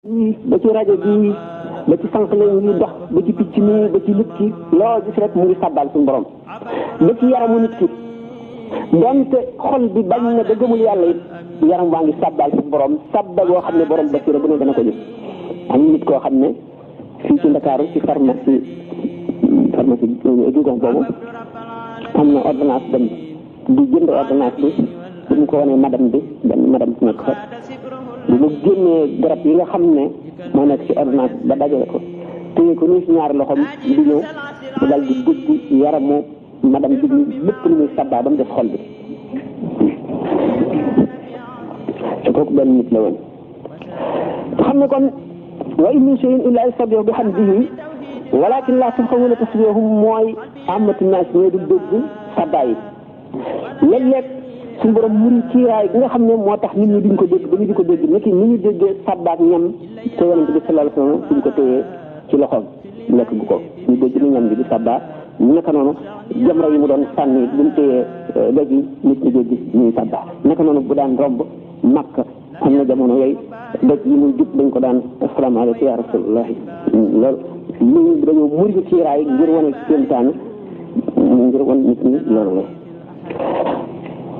ba ci rajo bi ba ci sànq lañ ngi dox ba ci picc mi ba ci nit ki loo gis rek mu ngi sabbal suñu borom ba ci yaramu nit ki donte xol bi bañ na ba gëmul yàlla it yaram waa ngi sabbal suñu borom sabbal yoo xam ne borom basira bu ne dana ko gis. am nit koo xam ne fii ci Ndakaaru ci pharmacie jugox boobu am na ordonnance dem di jënd ordonnance bi mu ko wanee madame bi benn madame ci nekk fa bu mu génnee garab yi nga xam ne moo nekk ci ordonnance ba dajale ko téye ko nii si ñaari loxoom di ñëw mu dal di dugg yaramu madame bi lépp lu muy sabbaa ba mu def xol bi te kooku benn nit la woon xam ne kon wa in min shay'in illa yusabbihu bihamdihi walakin la tafqahuna tasbihahum mooy amatu naas ñooy du dégg sabba yi léeg-léeg suñu borom muri ciiraay bi nga xam ne moo tax nit ñi duñ ko dégg ba ñu di ko dégg niki ni ñu déggee sabba ak ñam te yonent bi sallallahu alayhi wasallam suñ ko téyee ci loxoom lekk gu ko ñu dégg ni ñam bi di sabba naka noonu jamra yi mu doon sànni bu mu téyee doj yi nit ñi dégg ñuy sabba naka noonu bu daan romb Makka am na jamono yooyu doj yi muy jub dañ ko daan asalaamaaleykum ya rasulullah loolu lii dañoo muri ciiraay ngir wane kéemtaan ngir wan nit ñi loolu la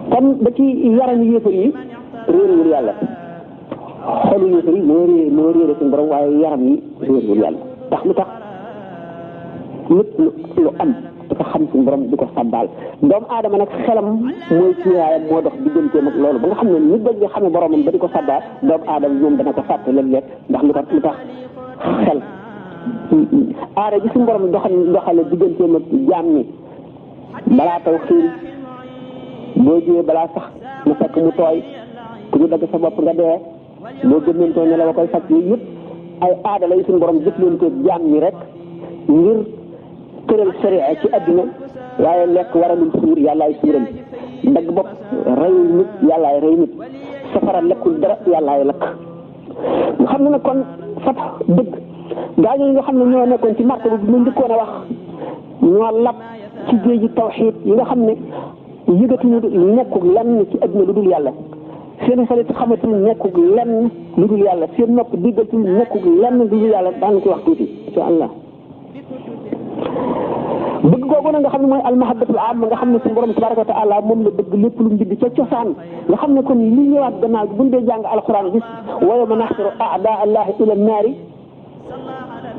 kon ba ci yaram yéefar yi réerewul yàlla xolu yéefar yi moo réere suñu borom waaye yaram yi réerewul yàlla tax lu tax lépp lu am dafa xam suñu borom di ko sabbaal doomu aadama nag xelam mooy ciiraayam moo dox digganteem ak loolu ba nga xam ne nit dañ nga xamee boromam ba di ko sabbaal doomu aadama moom dana ko fàtte léeg-léeg ndax lu tax xel aada ji suñu borom doxale digganteem ak jaam ñi balaa taw xiin boo jiwee balaa sax mu fekk mu tooy ku ñu dagg sa bopp nga dee boo gëmmentoo ne la wa koy faj yooyu yëpp ay aada la yu suñu borom jëflante jaam ñi rek ngir tëral sharia ci àdduna waaye lekk waralul suur yàllaay suural dagg bopp reyu nit yàllaay rey nit safara lekkul dara yàllaay lakk nga xam ne nag kon fat dëgg gaaño yi nga xam ne ñoo nekkoon ci martaba bi mu njëkkoon a wax ñoo lab ci géej gi tawxiid yi nga xam ne yëgatuñu nekkul lenn ci àdduna lu dul yàlla seen xalit xamatul nekkul lenn lu dul yàlla seen nopp diggatul nekkul lenn lu dul yàlla daan ko wax tuuti insha Allah bëgg googu nag nga xam ne mooy almahabbatul amma nga xam ne suñu borom tabaraka wa taala moom la bëgg lépp lu mu bind ca cosaan nga xam ne kon li ñëwaat gannaaw bi buñ dee jàng alxuraan gis wa yawma nahshuru a'daa allahi ila naari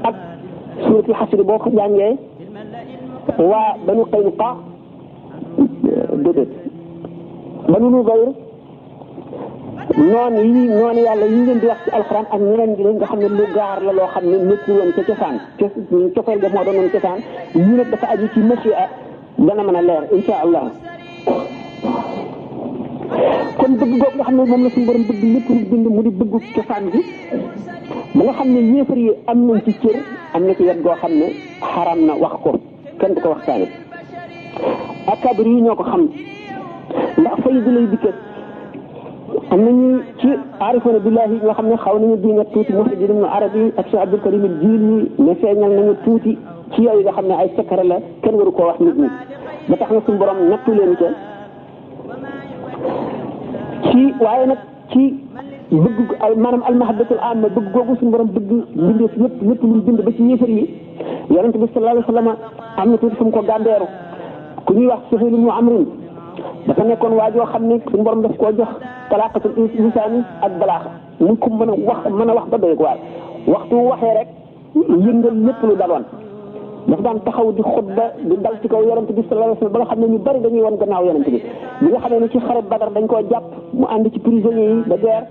ak suuratul xasri boo ko jàngee waa banu Qaynuqa déedéet banu Nudayr noonu yàlla yi ngeen di wax ci alxuraan ak ñeneen gi nga xam ne lu gaar la loo xam ne nekkul woon ca cosaan cofeel ga moo doonoon cosaan ñu nag dafa aju ci machia dana mën a leer insha allah kon bëgg googu nga xam ne moom la suñu borom bëgg lépp lu bind mu di bëggu cosaan bi ba nga xam ne yéefar yi am nañ ci cër am na ci wet goo xam ne xaram na wax ko kenn du ko waxtaane akabir yi ñoo ko xam ndax fay bi lay dikkee am nañu ci aarifoona billahi ñoo xam ne xaw nañu dinga tuuti Muhyiddin Ibn Arabi ak Cheikh Abdul Karim al-Jili ne feeñal nañu tuuti ci yooyu nga xam ne ay secret la kenn waru koo wax nit ñi ba tax na suñu borom nattu leen ca ci waaye nag ci bëgg maanaam almahabbatul amma bëgg googu suñu borom bëgg mbindeef yëpp lépp lu mu bind ba ci yéefar yi yonent bi sallallahu alayhi wa sallam am na tuuti fu mu ko gàndeeru ku ñuy wax Suhayl ibn Amr dafa nekkoon waajoo xam ne suñu borom daf koo jox talaqatul lisaani ak balaax mu ko mën a wax ba doy waar waxtu waxee rek yëngal lépp lu daloon dafa daan taxaw di xutba di dal ci kaw yonent bi sallallahu alayhi wa sallam ba nga xam ne ñu bari dañuy woon gannaaw yonent bi nga xamee ne ci xare Badar dañ koo jàpp mu ànd ci prisonniers yi de guerre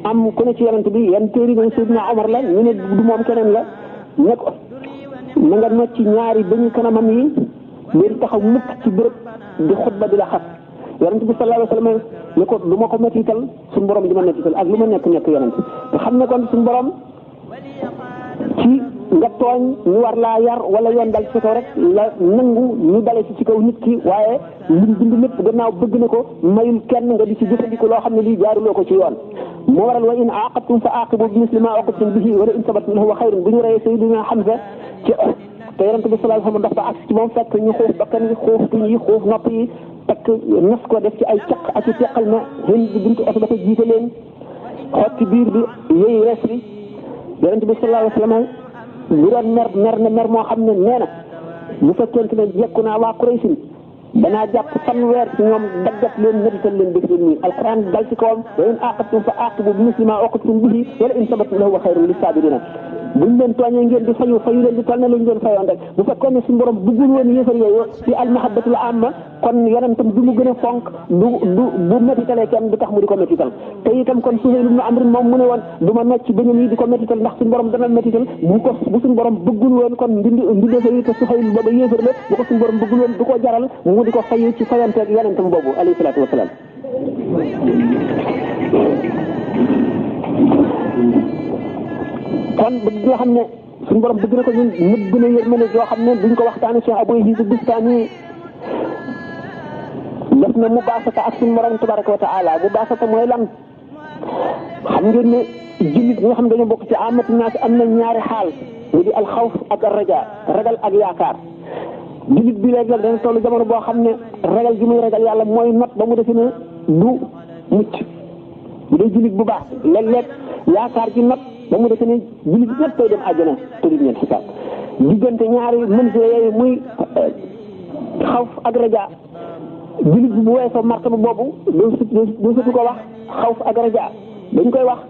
am ku ne ci yonent bi yan téeri nañ Seydina Omar la ñu ne du moom keneen la ne ko na nga nocc ñaari bañu kanamam yi léegi taxaw mukk ci béréb di xutba di la xas yonent bi sallallahu alayhi wa sallam ne ko du ma ko mettital suñu borom di ma mettital ak lu ma nekk yonent nga xam ne kon suñu borom ci nga tooñ ñu war laa yar wala yoon dal ci kaw rek la nangu ñu dale ci kaw nit ki waaye lim bind lépp gannaaw bëgg na ko mayul kenn nga di ci jëfandiku loo xam ne lii jaaruloo ko ci yoon moo waral wa in aqabtum fa aqibu bi misli ma aqabtum bihi wa in sabartum lahu xayrun bu ñu reyee Sayyidina Hamza ci te yonent bi sallallahu alayhi wa sallam dox ba ak ci moom fekk ñu xuuf bakkan yi xuuf tuñ yi xuuf nopp yi takk nas ko def ci ay caq ak ci teqal na Hind bintu Utba dafa jiite leen xotti biir bi yooyu rees bi yonent bi sallallahu alayhi wa sallam bu doon mer moo xam ne nee na bu fekkente ne jekku naa waa Quraysin danaa jàpp fanweer ci ñoom daggat leen médital leen def leen nii alquran dal ci kawam wa in aqabtum fa aqibu bi misli ma uqibtum bihi wala in sabartum lahu xayrun lis-saabiriina buñ leen tooñee ngeen di fayu leen di toll ne lu ñu doon fayoon rek bu fekkoon ne suñu borom bëggul woon yéefar yooyu ci almahabbatul amma kon yonentam du mu gën a fonk du bu métitalee kenn du tax mu di ko métital te itam kon Suhayl ibn Amr moom mu ne woon du ma necc bañam yi di ko métital ndax suñu borom dana métital bu suñu borom bëggul woon kon mbindeefa yi te Suhayl booba yéefar la bu ko suñu borom bëggul woon du ko jaral mu di ko fayu ci fayanteeg yonentam boobu alayhi salaatu wasalaam kon bëgg nga xam ne suñu borom bëgg na ko ñun nëbb na yërmande joo xam ne duñ ko waxtaane Cheikh Abou Yazid Bistami def na mubaasata ak suñu borom tabaraka wa taala mubaasata mooy lan xam ngeen ne jullit ñi nga xam ne dañoo bokk ci amatu naas am na ñaari xaal mu di alxawf ak raja ragal ak yaakaar jullit bi léeg-léeg dana toll jamono boo xam ne ragal gi muy ragal yàlla mooy not ba mu defe ne du mucc bu dee jullit bu baax léeg-léeg yaakaar gi not ba mu defe ne jullit ñëpp koy dem àjjana te duñ leen xisaab diggante ñaari mënsee yooyu muy xawf ak raja jullit bi bu weesoo martaba boobu doo sutu ko wax xawf ak raja dañ koy wax